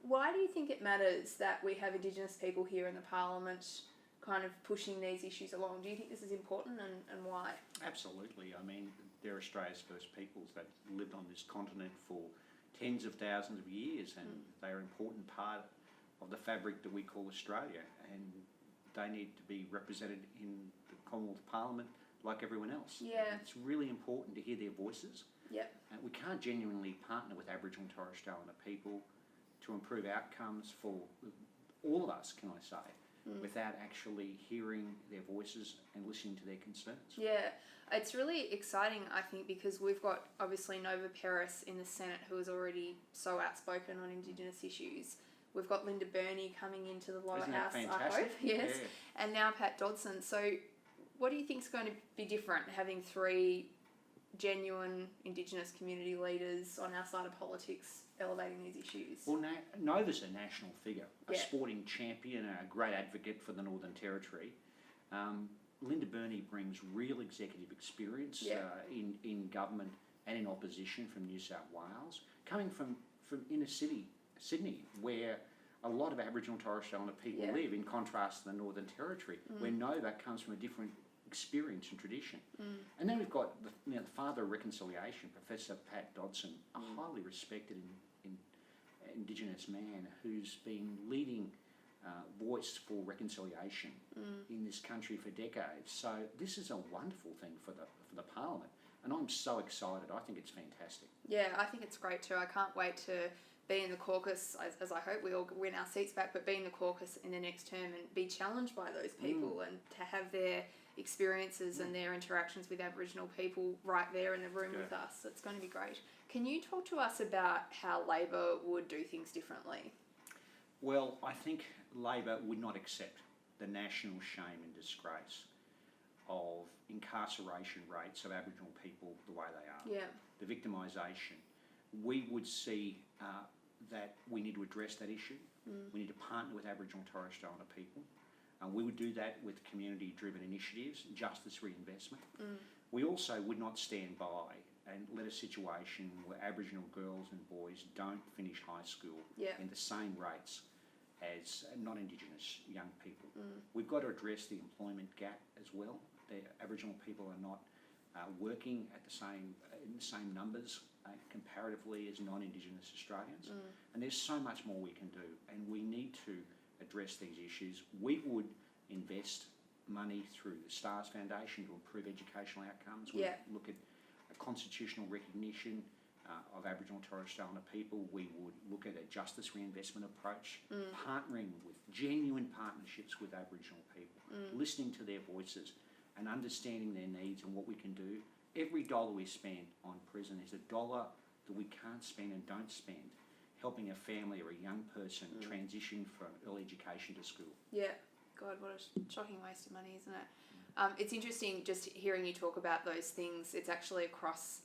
Why do you think it matters that we have Indigenous people here in the Parliament kind of pushing these issues along? Do you think this is important, and why? Absolutely. I mean, they're Australia's first peoples that lived on this continent for tens of thousands of years, and they're an important part of the fabric that we call Australia, and they need to be represented in the Commonwealth Parliament like everyone else. Yeah. And it's really important to hear their voices. Yep. And we can't genuinely partner with Aboriginal and Torres Strait Islander people to improve outcomes for all of us, can I say, without actually hearing their voices and listening to their concerns. Yeah, it's really exciting, I think, because we've got obviously Nova Peris in the Senate, who is already so outspoken on Indigenous issues. We've got Linda Burney coming into the lower house, I hope. Yes. Yeah. And now Pat Dodson. So what do you think is going to be different, having three genuine Indigenous community leaders on our side of politics elevating these issues? Well, Nova's a national figure, a Yeah. sporting champion, a great advocate for the Northern Territory. Linda Burney brings real executive experience in government and in opposition from New South Wales, coming from inner city, Sydney, where a lot of Aboriginal and Torres Strait Islander people live, in contrast to the Northern Territory, where Nova comes from a different experience and tradition. And then we've got the father of reconciliation, Professor Pat Dodson, a highly respected Indigenous man who's been leading voice for reconciliation in this country for decades. So this is a wonderful thing for the Parliament, and I'm so excited. I think it's fantastic. Yeah, I think it's great too. I can't wait to be in the caucus, as I hope we all win our seats back, but be in the caucus in the next term and be challenged by those people and to have their experiences and their interactions with Aboriginal people right there in the room with us. It's going to be great. Can you talk to us about how Labor would do things differently? Well, I think Labor would not accept the national shame and disgrace of incarceration rates of Aboriginal people the way they are. Yeah. The victimisation. We would see that we need to address that issue. We need to partner with Aboriginal and Torres Strait Islander people. And we would do that with community-driven initiatives, justice reinvestment. We also would not stand by and let a situation where Aboriginal girls and boys don't finish high school in the same rates as non-Indigenous young people. We've got to address the employment gap as well. The Aboriginal people are not working at in the same numbers comparatively as non-Indigenous Australians. And there's so much more we can do, and we need to address these issues. We would invest money through the STARS Foundation to improve educational outcomes. We look at a constitutional recognition of Aboriginal and Torres Strait Islander people. We would look at a justice reinvestment approach, partnering with genuine partnerships with Aboriginal people, listening to their voices and understanding their needs and what we can do. Every dollar we spend on prison is a dollar that we can't spend and don't spend helping a family or a young person transition from early education to school. Yeah. God, what a shocking waste of money, isn't it? It's interesting just hearing you talk about those things. It's actually across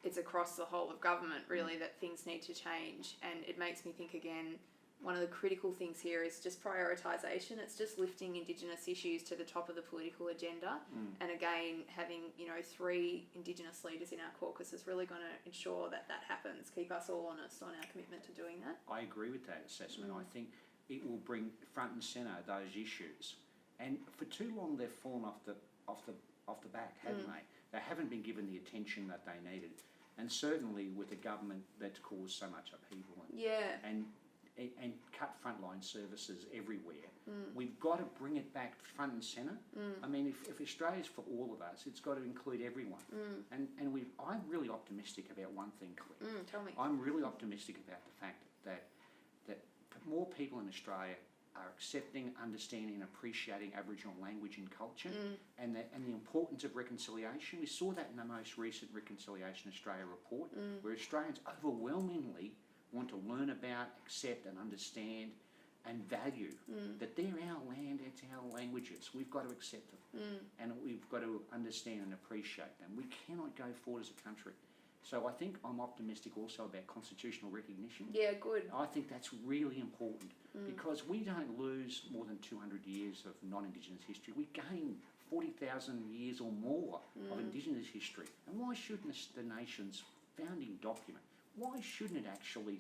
the whole of government, really, that things need to change. And it makes me think again, one of the critical things here is just prioritisation. It's just lifting Indigenous issues to the top of the political agenda. And again, having, three Indigenous leaders in our caucus is really going to ensure that happens, keep us all honest on our commitment to doing that. I agree with that assessment. I think it will bring front and centre those issues. And for too long they've fallen off the back, haven't they? They haven't been given the attention that they needed. And certainly with a government that's caused so much upheaval and cut frontline services everywhere. We've got to bring it back front and centre. I mean, if Australia's for all of us, it's got to include everyone. And I'm really optimistic about one thing, Claire. Tell me. I'm really optimistic about the fact that more people in Australia are accepting, understanding and appreciating Aboriginal language and culture and the importance of reconciliation. We saw that in the most recent Reconciliation Australia report, where Australians overwhelmingly want to learn about, accept and understand and value that they're our land, it's our languages. We've got to accept them and we've got to understand and appreciate them. We cannot go forward as a country. So I think I'm optimistic also about constitutional recognition. Yeah, good. I think that's really important because we don't lose more than 200 years of non-Indigenous history. We gain 40,000 years or more of Indigenous history. And why shouldn't the nation's founding document, why shouldn't it actually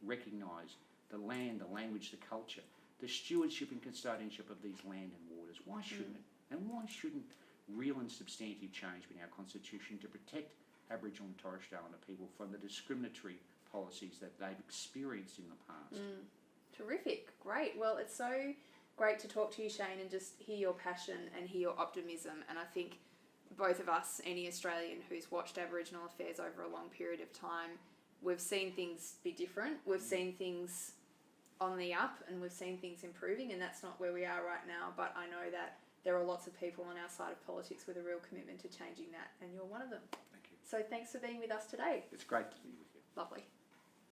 recognise the land, the language, the culture, the stewardship and custodianship of these land and waters. Why shouldn't it? And why shouldn't real and substantive change be in our constitution to protect Aboriginal and Torres Strait Islander people from the discriminatory policies that they've experienced in the past? Terrific. Great. Well, it's so great to talk to you, Shayne, and just hear your passion and hear your optimism. And I think both of us, any Australian who's watched Aboriginal affairs over a long period of time, we've seen things be different. We've seen things on the up and we've seen things improving, and that's not where we are right now. But I know that there are lots of people on our side of politics with a real commitment to changing that, and you're one of them. Thank you. So thanks for being with us today. It's great to be with you. Lovely.